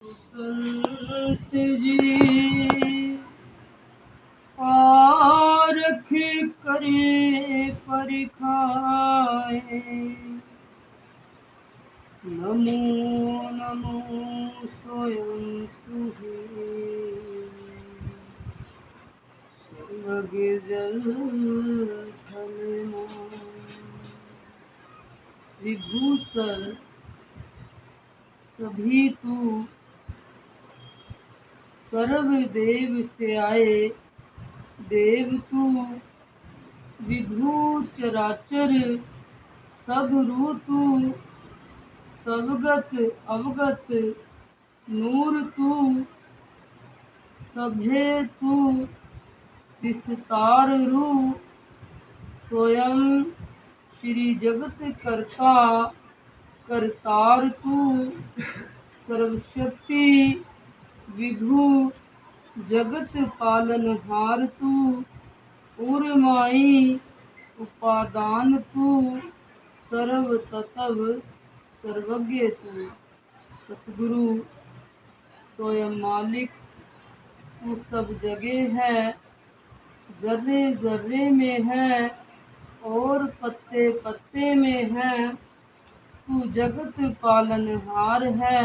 संत जी पारख करे परिखाए। नमो नमो स्वयं तुहे सर्वज्ञ जल थल मोय। विभूषण सभी तू सर्व देव से आए। देव तू विभू चराचर सब रू तू सबगत अवगत नूर तू सभे तू विस्तार रू। स्वयं श्री जगत कर्ता करतार तू सर्वशक्ति विभू जगत पालनहार तू। उर्माई उपादान तू सर्व तत्व सर्वज्ञ तू। सतगुरु स्वयं मालिक तू सब जगह है। जर्रे जर्रे में है और पत्ते पत्ते में है। तू जगत पालनहार है।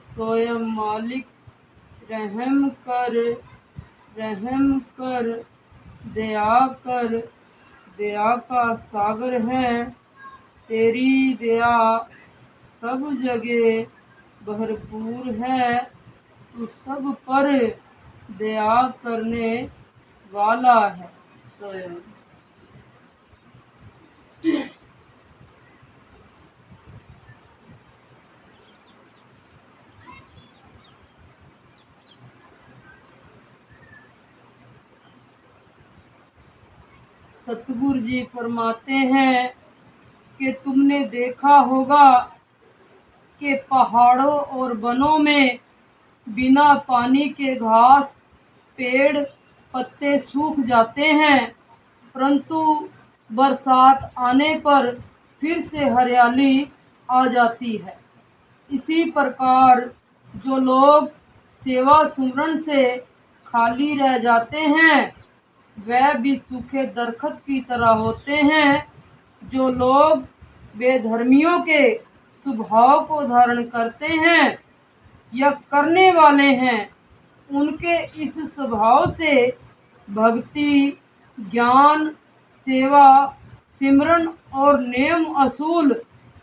स्वयं मालिक रहम कर दया कर। दया का सागर है। तेरी दया सब जगह भरपूर है। तू सब पर दया करने वाला है। स्वयं सतगुरु जी फरमाते हैं कि तुमने देखा होगा कि पहाड़ों और वनों में बिना पानी के घास पेड़ पत्ते सूख जाते हैं, परंतु बरसात आने पर फिर से हरियाली आ जाती है। इसी प्रकार जो लोग सेवा सुमरन से खाली रह जाते हैं वह भी सूखे दरख्त की तरह होते हैं। जो लोग बेधर्मियों के स्वभाव को धारण करते हैं या करने वाले हैं, उनके इस स्वभाव से भक्ति ज्ञान सेवा सिमरन और नियम असूल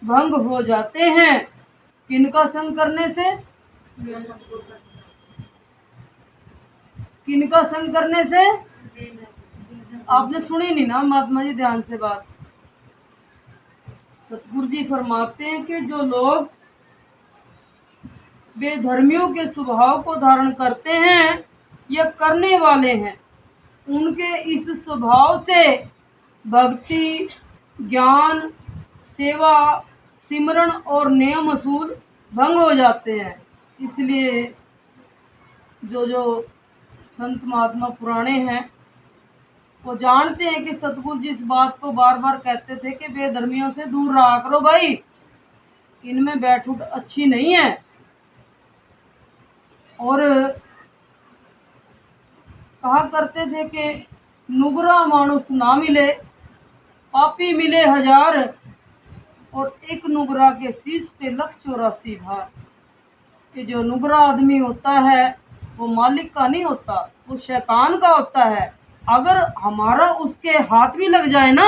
भंग हो जाते हैं। किनका संग करने से? किनका संग करने से? आपने सुनी नहीं ना महात्मा जी, ध्यान से बात। सतगुरु जी फरमाते हैं कि जो लोग बेधर्मियों के स्वभाव को धारण करते हैं या करने वाले हैं, उनके इस स्वभाव से भक्ति ज्ञान सेवा सिमरन और नियम असूल भंग हो जाते हैं। इसलिए जो संत महात्मा पुराने हैं वो जानते हैं कि सतगुरु जी इस बात को बार बार कहते थे कि बेधर्मियों से दूर रहा करो भाई, इनमें बैठ उठ अच्छी नहीं है। और कहा करते थे कि नुगरा मानुस ना मिले पापी मिले हजार, और एक नुगरा के शीश पे 184 भार। कि जो नुगरा आदमी होता है वो मालिक का नहीं होता, वो शैतान का होता है। अगर हमारा उसके हाथ भी लग जाए ना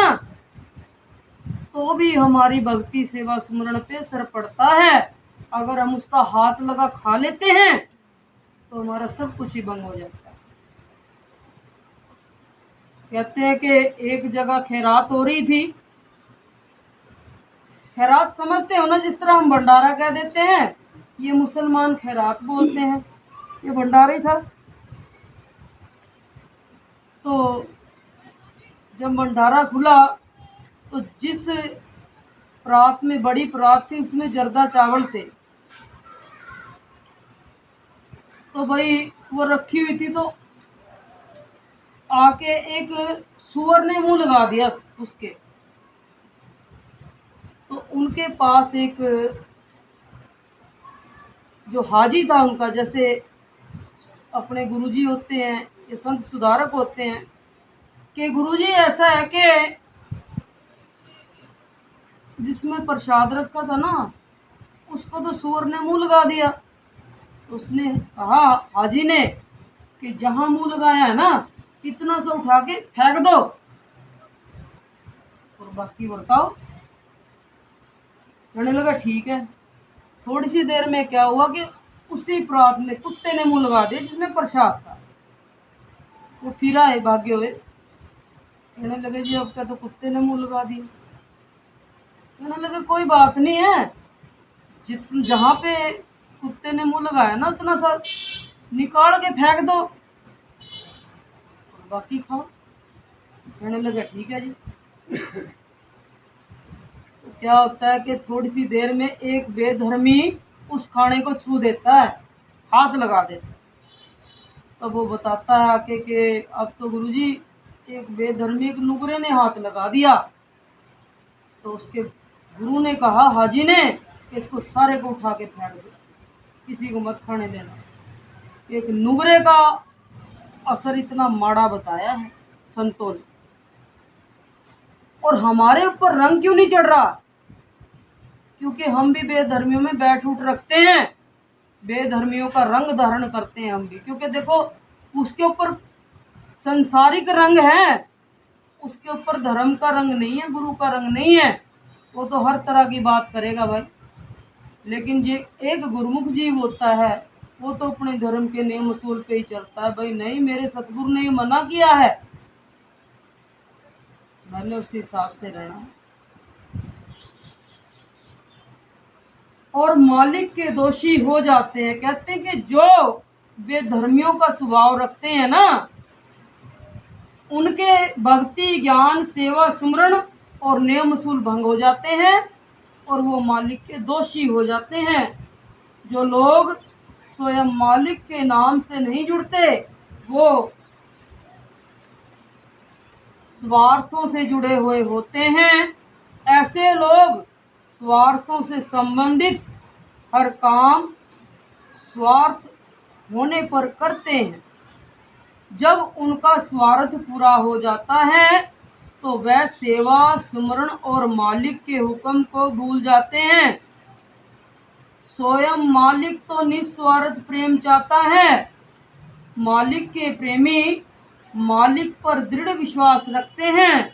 तो भी हमारी भक्ति सेवा सुमरण पे असर पड़ता है। अगर हम उसका हाथ लगा खा लेते हैं तो हमारा सब कुछ ही भंग हो जाता है। कहते हैं कि एक जगह खैरात हो रही थी। खैरात समझते हो ना, जिस तरह हम भंडारा कह देते हैं, ये मुसलमान खैरात बोलते हैं। ये भंडारा ही था। तो जब भंडारा खुला तो जिस परात में बड़ी परात थी उसमें जर्दा चावल थे। तो भाई वो रखी हुई थी, तो आके एक सुअर ने मुंह लगा दिया उसके। तो उनके पास एक जो हाजी था उनका, जैसे अपने गुरुजी होते हैं या संत सुधारक होते हैं, कि गुरुजी ऐसा है कि जिसमें प्रसाद रखा था ना, उसको तो सूअर ने मुंह लगा दिया। तो उसने कहा हाजी ने कि जहां मुंह लगाया है ना, इतना सा उठा के फेंक दो और बाकी बरताओ। कहने लगा ठीक है। थोड़ी सी देर में क्या हुआ कि उसी प्रात में कुत्ते ने मुंह लगा दिया जिसमें प्रसाद था। वो फिर आए भागे हुए, कहने लगे जी अब क्या तो कुत्ते ने मुंह लगा दिया। कहने लगे कोई बात नहीं है, जहाँ पे कुत्ते ने मुंह लगाया ना उतना सा निकाल के फेंक दो और बाकी खाओ। कहने लगे ठीक है जी। तो क्या होता है कि थोड़ी सी देर में एक बेधर्मी उस खाने को छू देता है, हाथ लगा देता है। तब वो बताता है आके कि अब तो गुरुजी एक बेधर्मी एक नुकरे ने हाथ लगा दिया। तो उसके गुरु ने कहा हाजी ने कि इसको सारे को उठा के फेंक दो, किसी को मत खाने देना। एक नुगरे का असर इतना माड़ा बताया है संतों ने। और हमारे ऊपर रंग क्यों नहीं चढ़ रहा? क्योंकि हम भी बेधर्मियों में बैठ उठ रखते हैं, बेधर्मियों का रंग धारण करते हैं हम भी। क्योंकि देखो उसके ऊपर संसारिक रंग है, उसके ऊपर धर्म का रंग नहीं है, गुरु का रंग नहीं है। वो तो हर तरह की बात करेगा भाई। लेकिन जो एक गुरुमुख जीव होता है वो तो अपने धर्म के नियम उसूल पे ही चलता है। भाई नहीं, मेरे सतगुरु ने मना किया है, मैंने उसी हिसाब से रहना है। और मालिक के दोषी हो जाते हैं। कहते हैं कि जो बेधर्मियों का स्वभाव रखते हैं ना, उनके भक्ति ज्ञान सेवा सुमरण और नियम उसूल भंग हो जाते हैं और वो मालिक के दोषी हो जाते हैं। जो लोग स्वयं मालिक के नाम से नहीं जुड़ते, वो स्वार्थों से जुड़े हुए होते हैं। ऐसे लोग स्वार्थों से संबंधित हर काम स्वार्थ होने पर करते हैं। जब उनका स्वार्थ पूरा हो जाता है तो वह सेवा सुमरण और मालिक के हुक्म को भूल जाते हैं। स्वयं मालिक तो निस्वार्थ प्रेम चाहता है। मालिक के प्रेमी मालिक पर दृढ़ विश्वास रखते हैं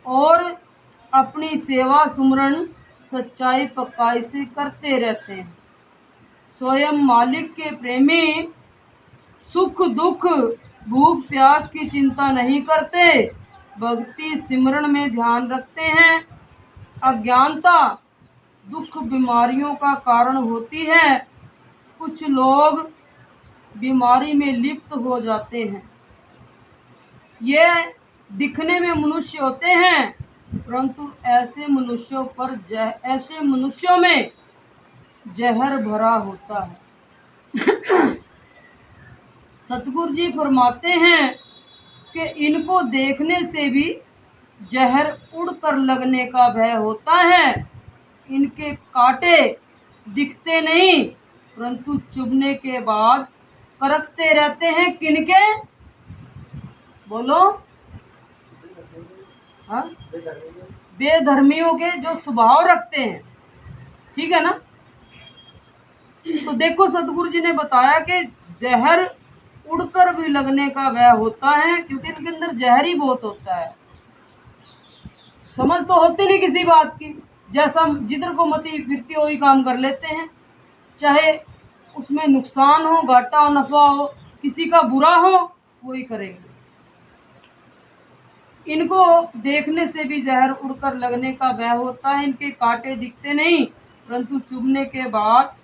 और अपनी सेवा सुमरण सच्चाई पक्काई से करते रहते हैं। स्वयं मालिक के प्रेमी सुख दुख भूख प्यास की चिंता नहीं करते, भक्ति सिमरण में ध्यान रखते हैं। अज्ञानता दुख बीमारियों का कारण होती है। कुछ लोग बीमारी में लिप्त हो जाते हैं। ये दिखने में मनुष्य होते हैं, परंतु ऐसे मनुष्यों में जहर भरा होता है। सतगुरु जी फरमाते हैं कि इनको देखने से भी जहर उड़कर लगने का भय होता है। इनके कांटे दिखते नहीं, परंतु चुभने के बाद करकते रहते हैं। किनके? बोलो। हाँ, बेधर्मियों के जो स्वभाव रखते हैं। ठीक है ना? तो देखो सतगुरु जी ने बताया कि जहर उड़कर भी लगने का भय होता है, क्योंकि इनके अंदर जहर ही बहुत होता है। समझ तो होती नहीं किसी बात की, जैसा जिधर को मती फिरती वही काम कर लेते हैं, चाहे उसमें नुकसान हो, घाटा हो, नफा हो, किसी का बुरा हो, वही करेंगे। इनको देखने से भी जहर उड़कर लगने का भय होता है। इनके कांटे दिखते नहीं, परंतु चुभने के बाद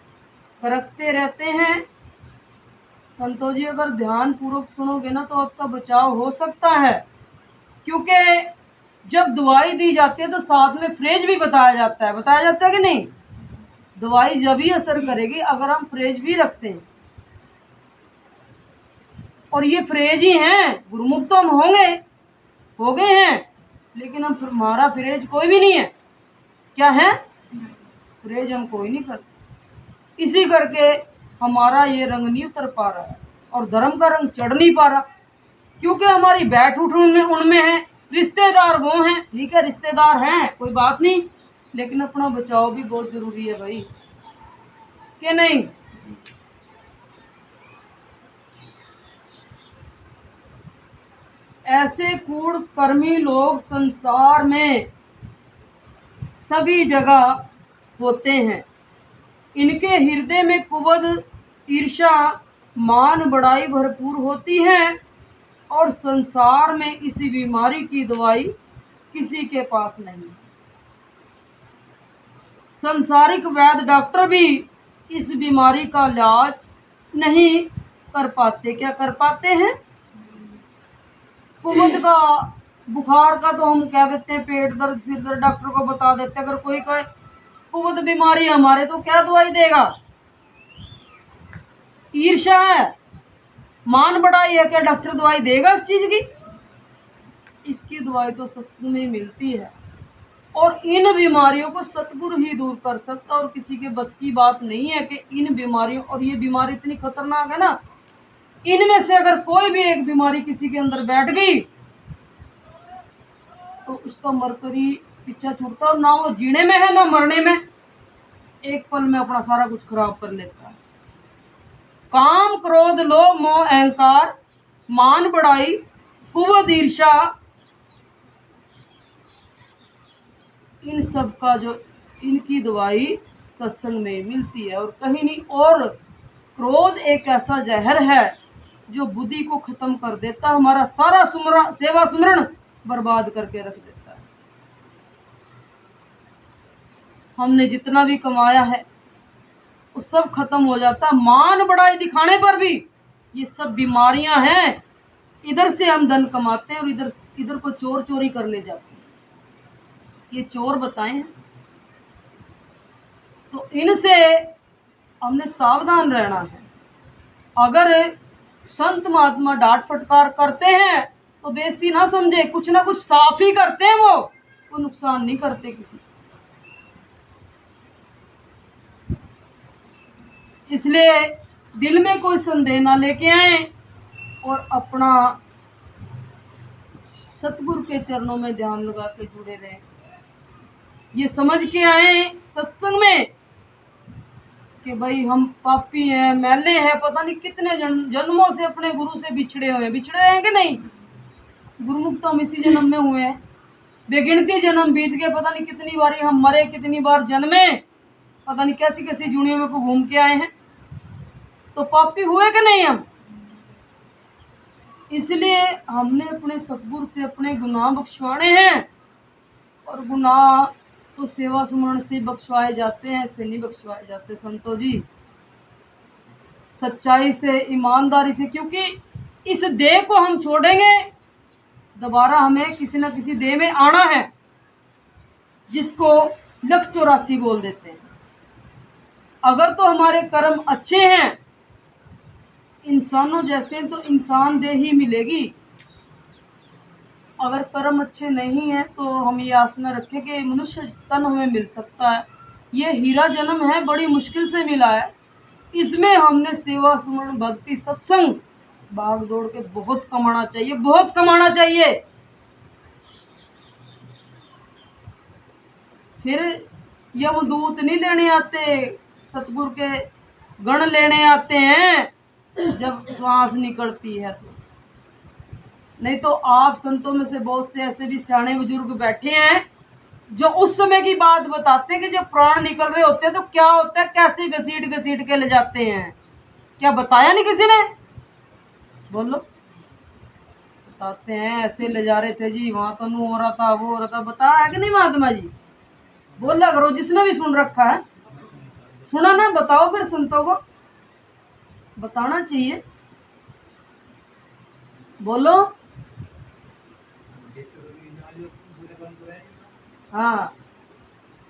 करकते रहते हैं। संतों जी अगर ध्यान पूर्वक सुनोगे ना तो आपका बचाव हो सकता है। क्योंकि जब दवाई दी जाती है तो साथ में फ्रेज भी बताया जाता है कि नहीं? दवाई जब ही असर करेगी अगर हम फ्रेज भी रखते हैं। और ये फ्रेज ही हैं। गुरुमुख तो हम हो गए हैं, लेकिन हमारा फ्रेज कोई भी नहीं है। क्या है? फ्रेज हम कोई नहीं करते। इसी करके हमारा ये रंग नहीं उतर पा रहा है और धर्म का रंग चढ़ नहीं पा रहा, क्योंकि हमारी बैठ उठ उनमें है। रिश्तेदार वो हैं, ठीक है रिश्तेदार हैं कोई बात नहीं, लेकिन अपना बचाव भी बहुत जरूरी है भाई, कि नहीं। ऐसे कूड़कर्मी लोग संसार में सभी जगह होते हैं। इनके हृदय में कुवद, ईर्ष्या, मान बढ़ाई भरपूर होती है और संसार में इसी बीमारी की दवाई किसी के पास नहीं। संसारिक वैद्य डॉक्टर भी इस बीमारी का इलाज नहीं कर पाते। क्या कर पाते हैं? कुवद का, बुखार का तो हम कह देते हैं पेट दर्द, सिर दर्द, डॉक्टर को बता देते हैं। अगर कोई कहे कुवद बीमारी हमारे, तो क्या दवाई देगा? ईर्ष्या है, मान बढ़ाई है, क्या डॉक्टर दवाई देगा इस चीज की? इसकी दवाई तो सत्संग में मिलती है और इन बीमारियों को सतगुरु ही दूर कर सकता, और किसी के बस की बात नहीं है कि इन बीमारियों, और ये बीमारी इतनी खतरनाक है ना, इनमें से अगर कोई भी एक बीमारी किसी के अंदर बैठ गई तो उसका मरकरी पीछा छूटता, और ना वो जीने में है ना मरने में, एक पल में अपना सारा कुछ खराब कर लेता है। काम, क्रोध, लोभ, मोह, अहंकार, मान बढ़ाई, कुवद, ईर्ष्या, इन सब का जो इनकी दवाई सत्संग में मिलती है और कहीं नहीं। और क्रोध एक ऐसा जहर है जो बुद्धि को खत्म कर देता, हमारा सारा सेवा सुमरण बर्बाद करके रख देता है। हमने जितना भी कमाया है वो सब खत्म हो जाता। मान बढ़ाई दिखाने पर भी ये सब बीमारियां हैं। इधर से हम धन कमाते हैं और इधर इधर को चोर चोरी कर ले जाते हैं। ये चोर बताएं, तो इनसे हमने सावधान रहना है। अगर संत महात्मा डांट फटकार करते हैं तो बेइज्जती ना समझे, कुछ ना कुछ साफ ही करते हैं, वो नुकसान नहीं करते किसी। इसलिए दिल में कोई संदेह ना लेके आए और अपना सतगुरु के चरणों में ध्यान लगा के जुड़े रहें। ये समझ के आए सत्संग में कि भाई हम पापी हैं, मैले हैं, पता नहीं कितने जन्मों से अपने गुरु से बिछड़े हैं कि नहीं। गुरुमुख तो हम इसी जन्म में हुए हैं। बेगिनती जन्म बीत गए, पता नहीं कितनी बार हम मरे, कितनी बार जन्मे, पता नहीं कैसी कैसी जुनियों में को घूम के आए हैं। तो पापी हुए कि नहीं हम? इसलिए हमने अपने सतगुरु से अपने गुनाह बख्शवाने हैं, और गुनाह तो सेवा सुमरण से बख्शवाए जाते हैं, ऐसे नहीं बख्शवाए जाते संतों जी। सच्चाई से, ईमानदारी से, क्योंकि इस देह को हम छोड़ेंगे, दोबारा हमें किसी न किसी देह में आना है, जिसको 184 बोल देते हैं। अगर तो हमारे कर्म अच्छे हैं, इंसानों जैसे, तो इंसान देह ही मिलेगी। अगर कर्म अच्छे नहीं है तो हम ये आस न रखें कि मनुष्य तन हमें मिल सकता है। ये हीरा जन्म है, बड़ी मुश्किल से मिला है। इसमें हमने सेवा सुमरण भक्ति सत्संग भाग दौड़ के बहुत कमाना चाहिए, बहुत कमाना चाहिए। फिर यमदूत नहीं लेने आते, सतगुरु के गण लेने आते हैं जब श्वास निकलती है तो। नहीं तो आप संतों में से बहुत से ऐसे भी सियाने बुजुर्ग बैठे हैं जो उस समय की बात बताते हैं कि जब प्राण निकल रहे होते हैं तो क्या होता है, कैसे घसीट घसीट के ले जाते हैं। क्या बताया नहीं किसी ने? बोलो। बताते हैं ऐसे ले जा रहे थे जी, वहां तो नहीं हो रहा था, वो हो रहा था। बताया है कि नहीं महात्मा जी? बोला करो, जिसने भी सुन रखा है। सुना ना? बताओ फिर संतों को बताना चाहिए। बोलो। हाँ,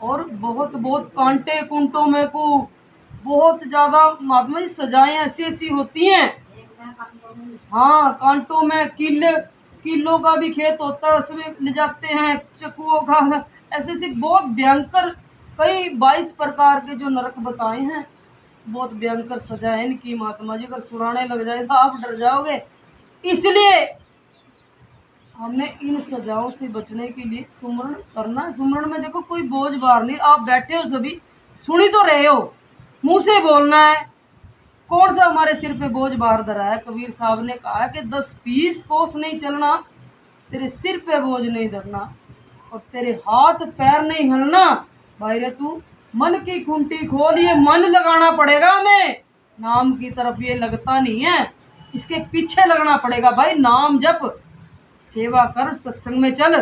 और बहुत बहुत कांटे कुंटों में को बहुत ज्यादा महात्मा जी सजाएं ऐसी ऐसी होती हैं। हाँ, कांटों में किलो का भी खेत होता है, उसमें ले जाते हैं चकुओं का। ऐसे ऐसे बहुत भयंकर कई 22 प्रकार के जो नरक बताए हैं, बहुत भयंकर सजा है इनकी महात्मा जी, अगर सुनाने लग जाए तो आप डर जाओगे। इसलिए हमें इन सजाओं से बचने के लिए सुमरण करना है। सुमरण में देखो कोई बोझ बार नहीं, आप बैठे हो सभी सुन ही तो रहे हो, मुंह से बोलना है। कौन सा हमारे सिर पे बोझ बार धरा है? कबीर साहब ने कहा है कि 10-20 कोस नहीं चलना, तेरे सिर पे बोझ नहीं धरना, और तेरे हाथ पैर नहीं हिलना। भाई रे तू मन की खूंटी खोल, ये मन लगाना पड़ेगा हमें, नाम की तरफ ये लगता नहीं है, इसके पीछे लगना पड़ेगा। भाई नाम जप, सेवा कर, सत्संग में चल,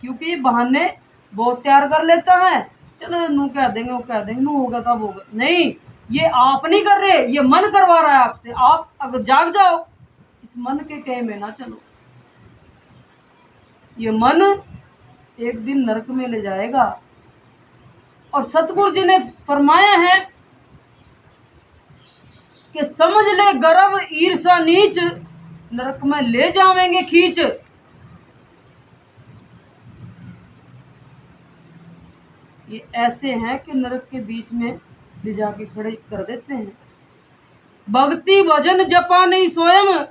क्योंकि ये बहाने बहुत तैयार कर लेता है। चलो नू कह देंगे, वो कह देंगे, नू होगा तब होगा, नहीं, ये आप नहीं कर रहे, ये मन करवा रहा है आपसे। आप अगर जाग जाओ, इस मन के कहे में ना चलो, ये मन एक दिन नरक में ले जाएगा। और सतगुरु जी ने फरमाया है कि समझ ले गर्व ईर्षा नीच, नरक में ले जावेंगे खींच। ये ऐसे हैं कि नरक के बीच में ले जाके खड़े कर देते हैं। भक्ति भजन जपा नहीं स्वयं,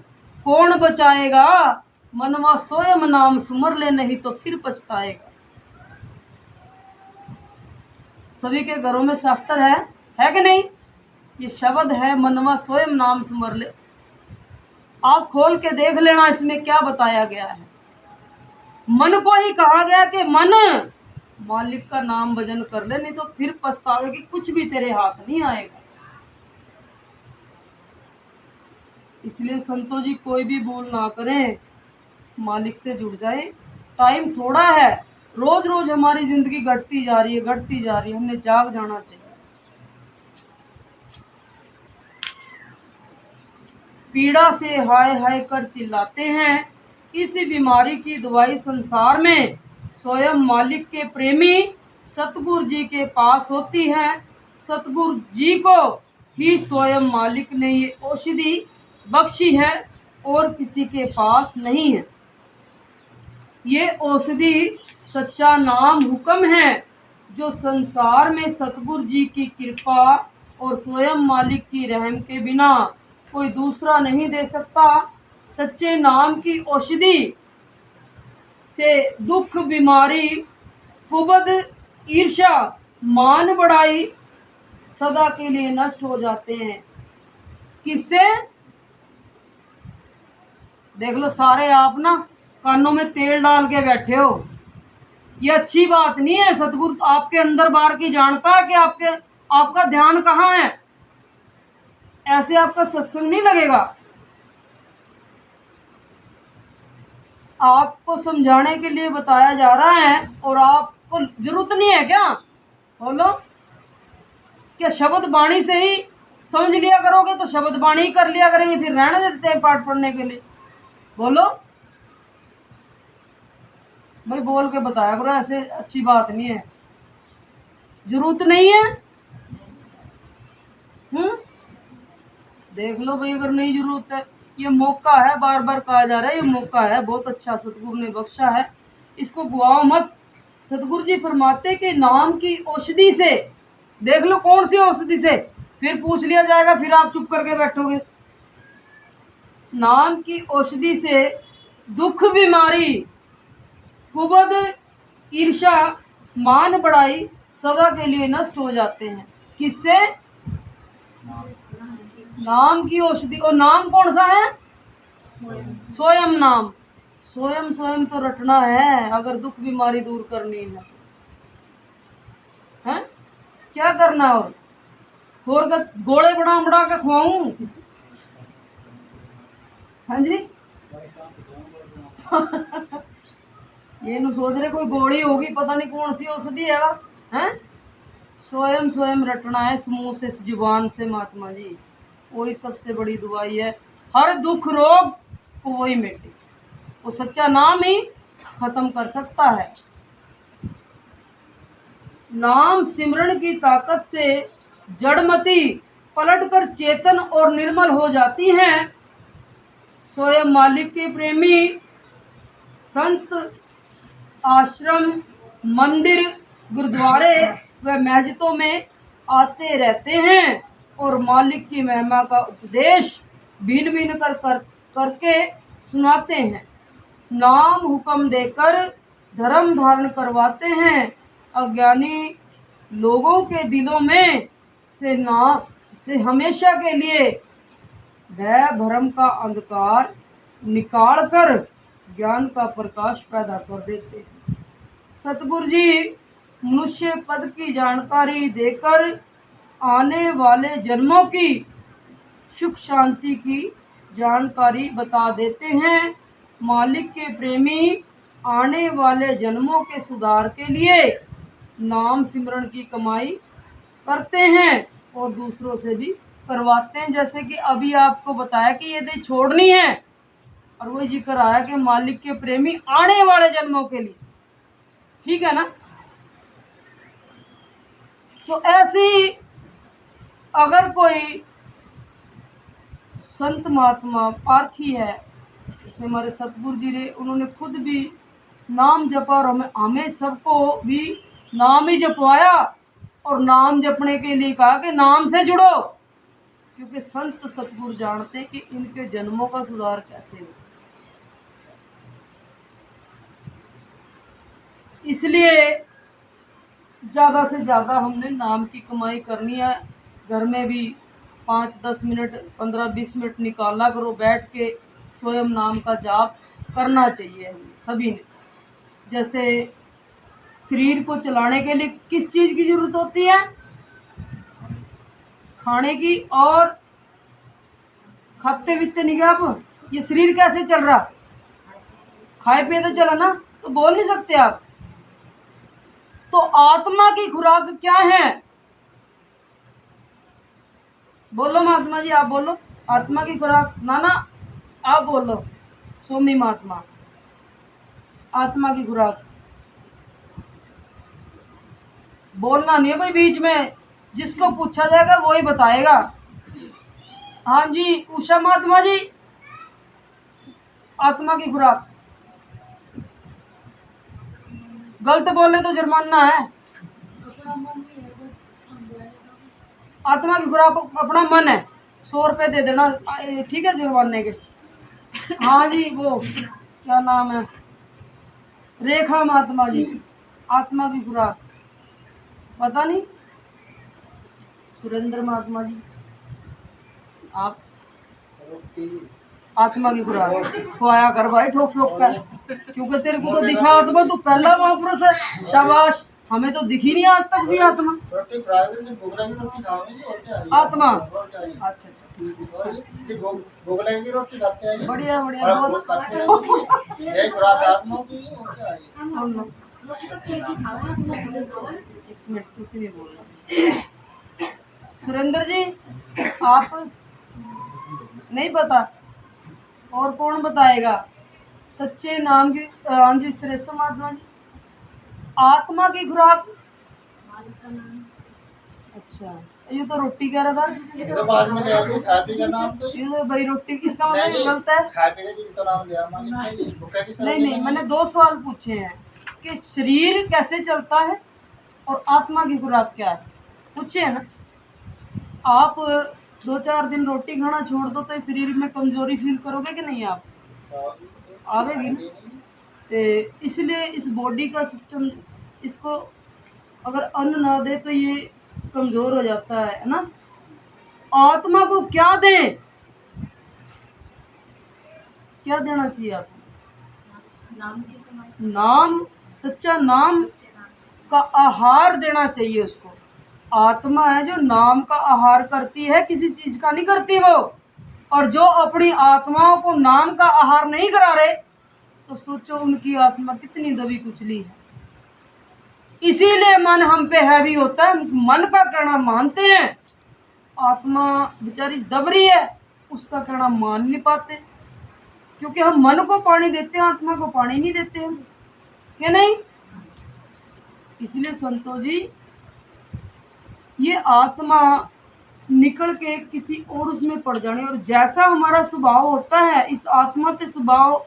कौन बचाएगा? मनवा स्वयं नाम सुमर ले, नहीं तो फिर पछताएगा। सभी के घरों में शास्त्र है कि नहीं? ये शब्द है, मनवा स्वयं नाम सुमर ले। आप खोल के देख लेना इसमें क्या बताया गया है। मन को ही कहा गया कि मन मालिक का नाम भजन कर ले, नहीं तो फिर पछतावे कि कुछ भी तेरे हाथ नहीं आएगा। इसलिए संतों जी कोई भी भूल ना करें, मालिक से जुड़ जाए। टाइम थोड़ा है, रोज रोज हमारी जिंदगी घटती जा रही है, घटती जा रही है, हमने जाग जाना चाहिए। पीड़ा से हाय हाय कर चिल्लाते हैं, इस बीमारी की दवाई संसार में स्वयं मालिक के प्रेमी सतगुरु जी के पास होती है। सतगुरु जी को ही स्वयं मालिक ने ये औषधि बख्शी है, और किसी के पास नहीं है। ये औषधि सच्चा नाम हुक्म है, जो संसार में सतगुरु जी की कृपा और स्वयं मालिक की रहम के बिना कोई दूसरा नहीं दे सकता। सच्चे नाम की औषधि से दुख, बीमारी, कुबद, ईर्ष्या, मान बढ़ाई सदा के लिए नष्ट हो जाते हैं। किससे? देख लो सारे आप ना कानों में तेल डाल के बैठे हो, ये अच्छी बात नहीं है। सतगुरु आपके अंदर बाहर की जानता है कि आपका ध्यान कहाँ है। ऐसे आपका सत्संग नहीं लगेगा। आपको समझाने के लिए बताया जा रहा है, और आपको जरूरत नहीं है क्या? बोलो, क्या शब्द बाणी से ही समझ लिया करोगे तो शब्द बाणी ही कर लिया करेंगे, फिर रहने देते हैं पाठ पढ़ने के लिए? बोलो भाई, बोल के बताया करो, ऐसे अच्छी बात नहीं है, जरूरत नहीं है। देख लो भाई, अगर नहीं जरूरत है, ये मौका है, बार बार कहा जा रहा है, ये मौका है, बहुत अच्छा सतगुरु ने बख्शा है, इसको गुआओ मत। सतगुरु जी फरमाते कि नाम की औषधि से, देख लो कौन सी औषधि से, फिर पूछ लिया जाएगा, फिर आप चुप करके बैठोगे। नाम की औषधि से दुख, बीमारी, कुबद, ईर्ष्या, मान बढ़ाई सदा के लिए नष्ट हो जाते हैं। किससे? नाम की औषधि। और नाम कौन सा है? स्वयं नाम। स्वयं स्वयं तो रटना है, अगर दुख बीमारी दूर करनी है? क्या करना है? और गोले बड़ा बड़ा के खुआऊं? हाँ जी ये न सोच रहे कोई गोली होगी, पता नहीं कौन सी औषधि है, हैं? स्वयं स्वयं रटना है, मुंह से, जुबान से महात्मा जी, वही सबसे बड़ी दवाई है। हर दुख रोग को वही मिटे, वो सच्चा नाम ही खत्म कर सकता है। नाम सिमरण की ताकत से जड़मती पलटकर चेतन और निर्मल हो जाती हैं। स्वयं मालिक के प्रेमी संत आश्रम, मंदिर, गुरुद्वारे व मस्जिदों में आते रहते हैं। और मालिक की महिमा का उपदेश भिन्न भिन्न करके सुनाते हैं। नाम हुक्म देकर धर्म धारण करवाते हैं। अज्ञानी लोगों के दिलों में से हमेशा के लिए भय भ्रम का अंधकार निकाल कर ज्ञान का प्रकाश पैदा कर देते हैं। सतगुरु जी मनुष्य पद की जानकारी देकर आने वाले जन्मों की सुख शांति की जानकारी बता देते हैं। मालिक के प्रेमी आने वाले जन्मों के सुधार के लिए नाम सिमरन की कमाई करते हैं और दूसरों से भी करवाते हैं। जैसे कि अभी आपको बताया कि यदि छोड़नी है, और वही जिक्र आया कि मालिक के प्रेमी आने वाले जन्मों के लिए, ठीक है ना। तो ऐसी अगर कोई संत महात्मा पारखी है, जैसे हमारे सतगुरु जी ने, उन्होंने खुद भी नाम जपा और हमें सबको भी नाम ही जपवाया और नाम जपने के लिए कहा कि नाम से जुड़ो, क्योंकि संत सतगुरु जानते हैं कि इनके जन्मों का सुधार कैसे हो। इसलिए ज़्यादा से ज़्यादा हमने नाम की कमाई करनी है। घर में भी 5-10 मिनट 15-20 मिनट निकाला करो, बैठ के स्वयं नाम का जाप करना चाहिए हमें सभी ने। जैसे शरीर को चलाने के लिए किस चीज़ की ज़रूरत होती है? खाने की। और खाते पीते नहीं क्या आप? ये शरीर कैसे चल रहा? खाए पिए तो चला ना, तो बोल नहीं सकते आप। तो आत्मा की खुराक क्या है? बोलो महात्मा जी, आप बोलो। आत्मा की खुराक। नाना आप बोलो। स्वामी महात्मा, आत्मा की खुराक बोलना नहीं है भाई, बीच में जिसको पूछा जाएगा वही बताएगा। हाँ जी उषा महात्मा जी, आत्मा की खुराक गलत बोले तो जुर्माना है। आत्मा की खुराक अपना मन है, 100 रुपये दे देना, ठीक है, जुर्माने के। हाँ जी, वो क्या नाम है, रेखा महात्मा जी, आत्मा की खुराक पता नहीं। सुरेंद्र महात्मा जी, आप आत्मा की खुराक खुआया कर भाई, ठोक ठोक कर, क्योंकि तेरे को तो दिखा आत्मा, तू पहला महापुरुष है। शाबाश, हमें तो दिखी नहीं आज तक भी आत्मा। आत्मा, अच्छा बढ़िया बढ़िया, सुन लो, एक मिनट किसी ने बोला। सुरेंद्र जी आप नहीं पता, और कौन बताएगा? सच्चे नाम की। हाँ जी श्रेष्ठ महात्मा जी, आत्मा की खुराक। अच्छा, ये तो रोटी कह रहा था। ये तो बाद में ले आएंगे, खा पी का नाम तो ये तो भाई रोटी किसका मतलब गलत है? खा पी का जी तो नाम लिया नहीं नहीं, मैंने 2 सवाल पूछे हैं कि शरीर कैसे चलता है और आत्मा की खुराक क्या है, पूछे है ना। आप 2-4 दिन रोटी खाना छोड़ दो तो शरीर में कमजोरी फील करोगे कि नहीं? आप आवेगी ना। तो इसलिए इस बॉडी का सिस्टम, इसको अगर अन्न ना दे तो ये कमजोर हो जाता है ना। आत्मा को क्या दें? क्या देना चाहिए आपको? नाम, सच्चा नाम का आहार देना चाहिए उसको। आत्मा है जो नाम का आहार करती है, किसी चीज का नहीं करती वो। और जो अपनी आत्माओं को नाम का आहार नहीं करा रहे, तो सोचो उनकी आत्मा कितनी दबी कुचली है। इसीलिए मन हम पे हैवी होता है, मन का कहना मानते हैं, आत्मा बेचारी दब रही है, उसका कहना मान नहीं पाते, क्योंकि हम मन को पानी देते हैं, आत्मा को पानी नहीं देते हम, क्या नहीं? इसलिए संतो जी, ये आत्मा निकल के किसी और उसमें पड़ जाने, और जैसा हमारा स्वभाव होता है इस आत्मा पे स्वभाव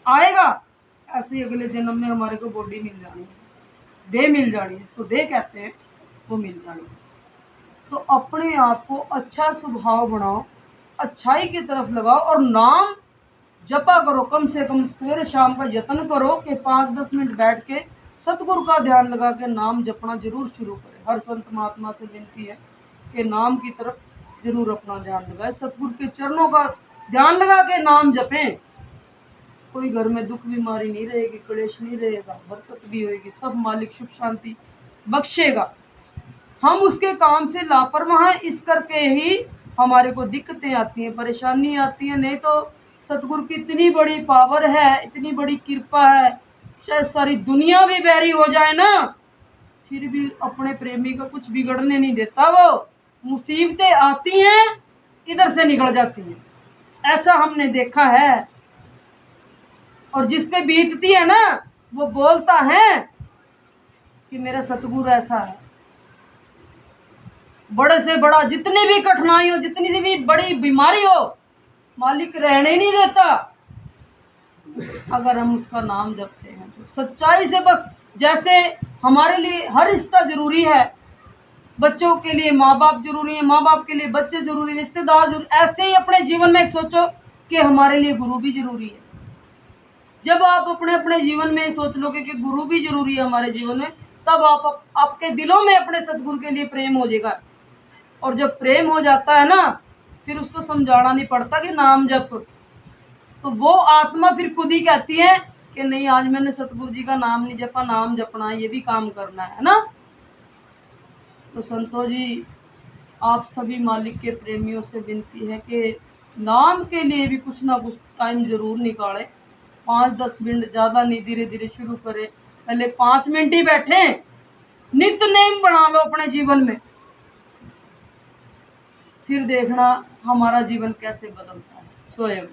आएगा, ऐसे अगले जन्म में हमारे को बॉडी मिल जानी, देह मिल जानी, इसको देह कहते हैं, वो मिल जानी। तो अपने आप को अच्छा स्वभाव बनाओ, अच्छाई की तरफ लगाओ और नाम जपा करो। कम से कम सवेरे शाम का यत्न करो कि 5-10 मिनट बैठ के सतगुरु का ध्यान लगा के नाम जपना जरूर शुरू करें। हर संत महात्मा से विनती है कि नाम की तरफ जरूर अपना ध्यान लगाए, सतगुरु के चरणों का ध्यान लगा के नाम जपें। कोई घर में दुख बीमारी नहीं रहेगी, क्लेश नहीं रहेगा, बरकत भी होगी, सब मालिक सुख शांति बख्शेगा। हम उसके काम से लापरवाह हैं, इस करके ही हमारे को दिक्कतें आती हैं, परेशानी आती है। नहीं तो सतगुरु की इतनी बड़ी पावर है, इतनी बड़ी कृपा है, शायद सारी दुनिया भी बैरी हो जाए ना, फिर भी अपने प्रेमी का कुछ बिगड़ने नहीं देता। वो मुसीबतें आती हैं, इधर से निकल जाती हैं, ऐसा हमने देखा है। और जिस पे बीतती है ना, वो बोलता है कि मेरा सतगुरु ऐसा है। बड़े से बड़ा जितनी भी कठिनाई हो, जितनी सी भी बड़ी बीमारी हो, मालिक रहने नहीं देता अगर हम उसका नाम जपते हैं तो सच्चाई से। बस जैसे हमारे लिए हर रिश्ता जरूरी है, बच्चों के लिए माँ बाप जरूरी है, माँ बाप के लिए बच्चे जरूरी, रिश्तेदार जरूरी, ऐसे ही अपने जीवन में सोचो कि हमारे लिए गुरु भी जरूरी है। जब आप अपने अपने जीवन में सोच लोगे कि गुरु भी जरूरी है हमारे जीवन में, तब आपके दिलों में अपने सतगुरु के लिए प्रेम हो जाएगा। और जब प्रेम हो जाता है ना, फिर उसको समझाना नहीं पड़ता कि नाम जप, तो वो आत्मा फिर खुद ही कहती है कि नहीं, आज मैंने सतगुरु जी का नाम नहीं जपा, नाम जपना है, ये भी काम करना है ना। तो संतो जी, आप सभी मालिक के प्रेमियों से विनती है कि नाम के लिए भी कुछ ना कुछ टाइम जरूर निकालें। 5-10 मिनट, ज़्यादा नहीं, धीरे धीरे शुरू करें। पहले 5 मिनट ही बैठें, नित्य नेम बना लो अपने जीवन में, फिर देखना हमारा जीवन कैसे बदलता है स्वयं।